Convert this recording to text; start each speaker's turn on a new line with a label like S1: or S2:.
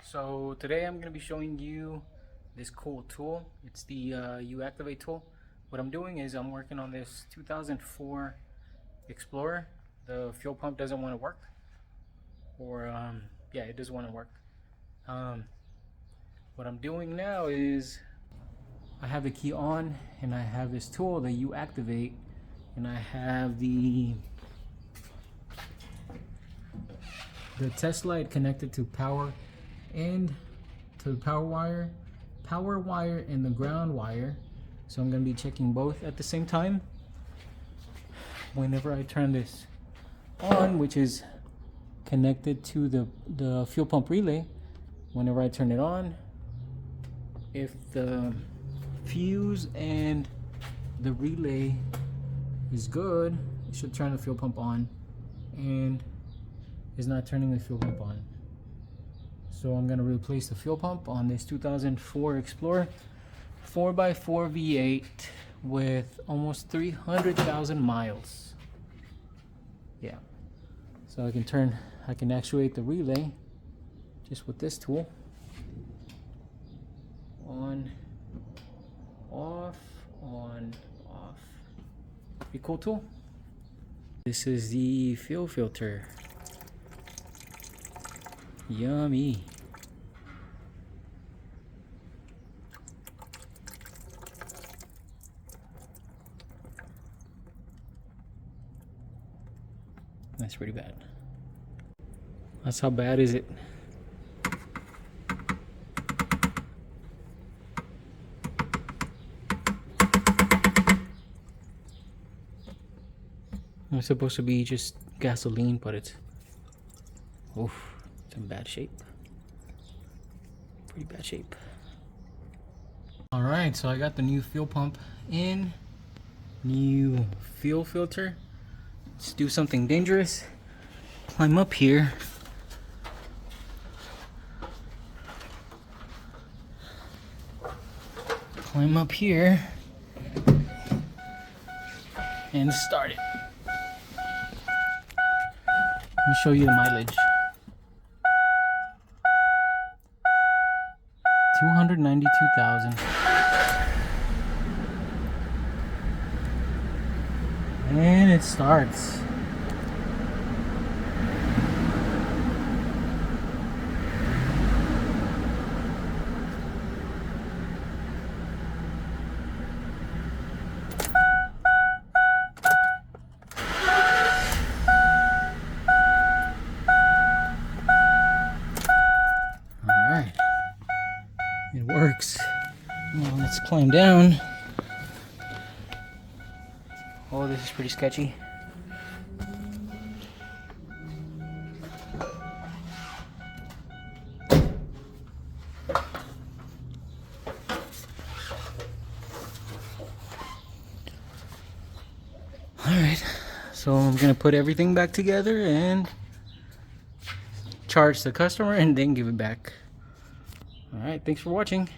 S1: So today I'm going to be showing you this cool tool. It's the U-Activate tool. What I'm doing is I'm working on this 2004 Explorer. The fuel pump doesn't want to work, or yeah, it doesn't want to work. What I'm doing now is I have the key on and I have this tool, the U-Activate, and I have the test light connected to power and to the power wire and the ground wire. So I'm going to be checking both at the same time. Whenever I turn this on, which is connected to the fuel pump relay, whenever I turn it on, if the fuse and the relay is good, it should turn the fuel pump on, and is not turning the fuel pump on. So I'm going to replace the fuel pump on this 2004 Explorer 4x4 V8 with almost 300,000 miles. Yeah. So I can actuate the relay just with this tool. On, off, on, off. Pretty cool tool. This is the fuel filter. Yummy. That's pretty bad. That's how bad is it? It's supposed to be just gasoline, but it's in bad shape. Pretty bad shape. Alright, so I got the new fuel pump in. New fuel filter. Let's do something dangerous. Climb up here. Climb up here. And start it. Let me show you the mileage. 292,000. And it starts. It works. Now let's climb down. Oh, this is pretty sketchy. Alright, so I'm gonna put everything back together and charge the customer and then give it back. Alright, thanks for watching.